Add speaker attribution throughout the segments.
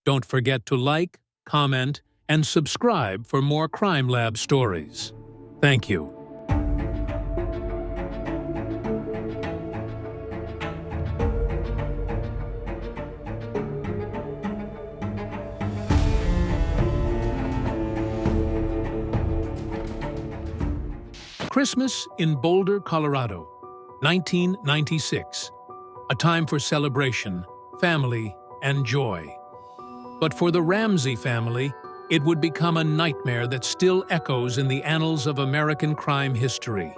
Speaker 1: Don't forget to like, comment, and subscribe for more Crime Lab stories. Thank you. Christmas in Boulder, Colorado, 1996. A time for celebration, family, and joy. But for the Ramsey family, it would become a nightmare that still echoes in the annals of American crime history.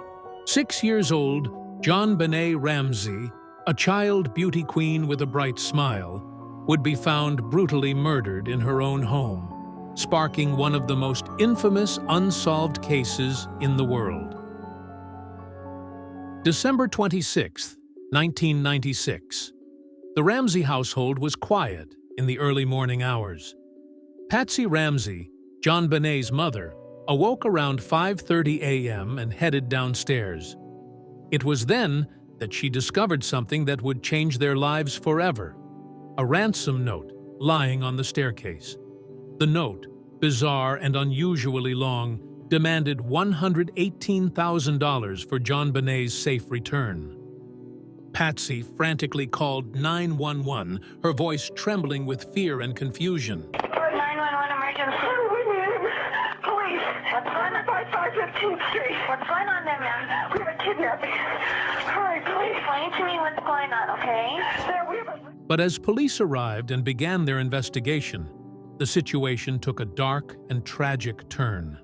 Speaker 1: 6 years old, JonBenét Ramsey, a child beauty queen with a bright smile, would be found brutally murdered in her own home, sparking one of the most infamous unsolved cases in the world. December 26, 1996. The Ramsey household was quiet in the early morning hours. Patsy Ramsey, JonBenét's mother, awoke around 5:30 a.m. and headed downstairs. It was then that she discovered something that would change their lives forever: a ransom note lying on the staircase. The note, bizarre and unusually long, demanded $118,000 for JonBenét's safe return. Patsy frantically called 911, her voice trembling with fear and confusion.
Speaker 2: 911 emergency. Police. What's going on? 515th Street. What's going on there, ma'am?
Speaker 3: We have a kidnapping. Hurry, please.
Speaker 2: Explain to me what's going on, okay?
Speaker 1: But as police arrived and began their investigation, the situation took a dark and tragic turn.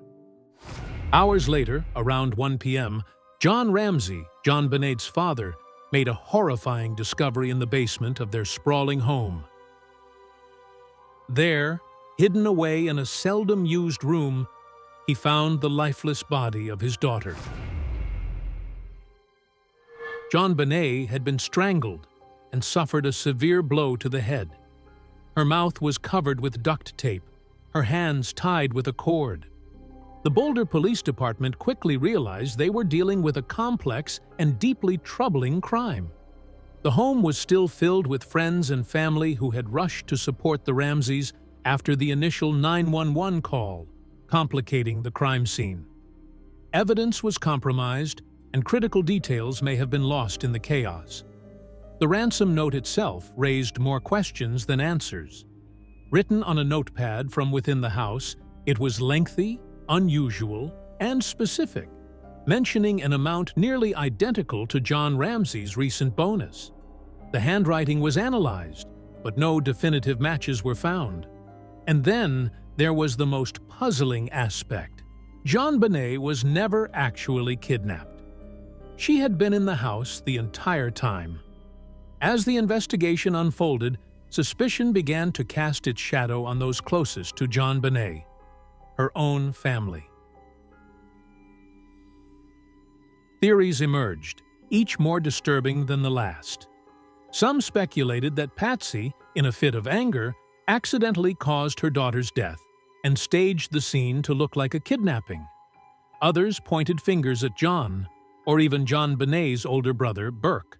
Speaker 1: Hours later, around 1 p.m., John Ramsey, JonBenét's father, made a horrifying discovery in the basement of their sprawling home. There, hidden away in a seldom-used room, he found the lifeless body of his daughter. JonBenét had been strangled and suffered a severe blow to the head. Her mouth was covered with duct tape, her hands tied with a cord. The Boulder Police Department quickly realized they were dealing with a complex and deeply troubling crime. The home was still filled with friends and family who had rushed to support the Ramseys after the initial 911 call, complicating the crime scene. Evidence was compromised, and critical details may have been lost in the chaos. The ransom note itself raised more questions than answers. Written on a notepad from within the house, it was lengthy, unusual, and specific, mentioning an amount nearly identical to John Ramsey's recent bonus. The handwriting was analyzed, but no definitive matches were found. And then there was the most puzzling aspect. JonBenét was never actually kidnapped. She had been in the house the entire time. As the investigation unfolded, suspicion began to cast its shadow on those closest to JonBenét, her own family. Theories emerged, each more disturbing than the last. Some speculated that Patsy, in a fit of anger, accidentally caused her daughter's death and staged the scene to look like a kidnapping. Others pointed fingers at John, or even JonBenét's older brother, Burke.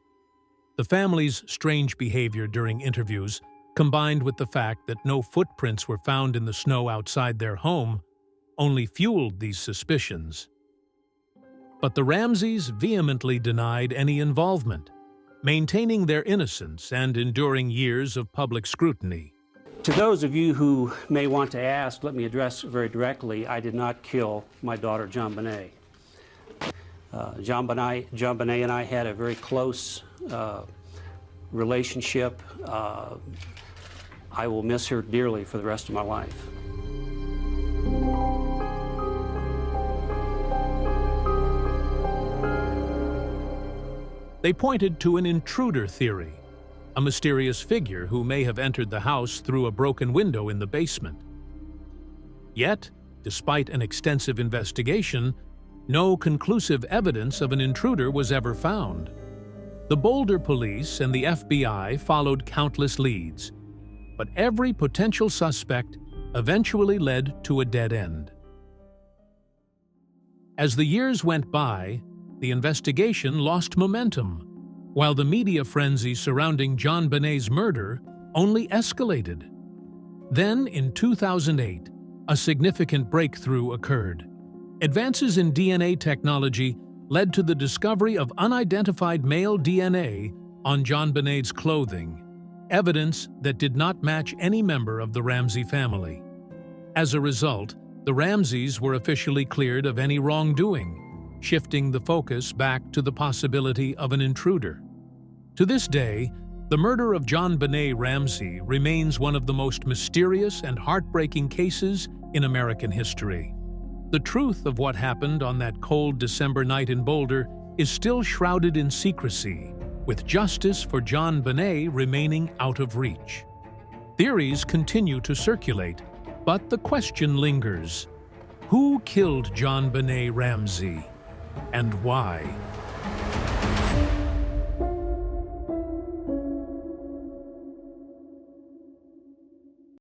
Speaker 1: The family's strange behavior during interviews, combined with the fact that no footprints were found in the snow outside their home, only fueled these suspicions. But the Ramseys vehemently denied any involvement, maintaining their innocence and enduring years of public scrutiny.
Speaker 4: To those of you who may want to ask, let me address very directly, I did not kill my daughter, JonBenét. JonBenét and I had a very close relationship. I will miss her dearly for the rest of my life.
Speaker 1: They pointed to an intruder theory, a mysterious figure who may have entered the house through a broken window in the basement. Yet, despite an extensive investigation, no conclusive evidence of an intruder was ever found. The Boulder police and the FBI followed countless leads, but every potential suspect eventually led to a dead end. As the years went by, the investigation lost momentum, while the media frenzy surrounding JonBenét's murder only escalated. Then, in 2008, a significant breakthrough occurred. Advances in DNA technology led to the discovery of unidentified male DNA on JonBenét's clothing, evidence that did not match any member of the Ramsey family. As a result, the Ramseys were officially cleared of any wrongdoing, shifting the focus back to the possibility of an intruder. To this day, the murder of JonBenét Ramsey remains one of the most mysterious and heartbreaking cases in American history. The truth of what happened on that cold December night in Boulder is still shrouded in secrecy, with justice for JonBenét remaining out of reach. Theories continue to circulate, but the question lingers: who killed JonBenét Ramsey, and why?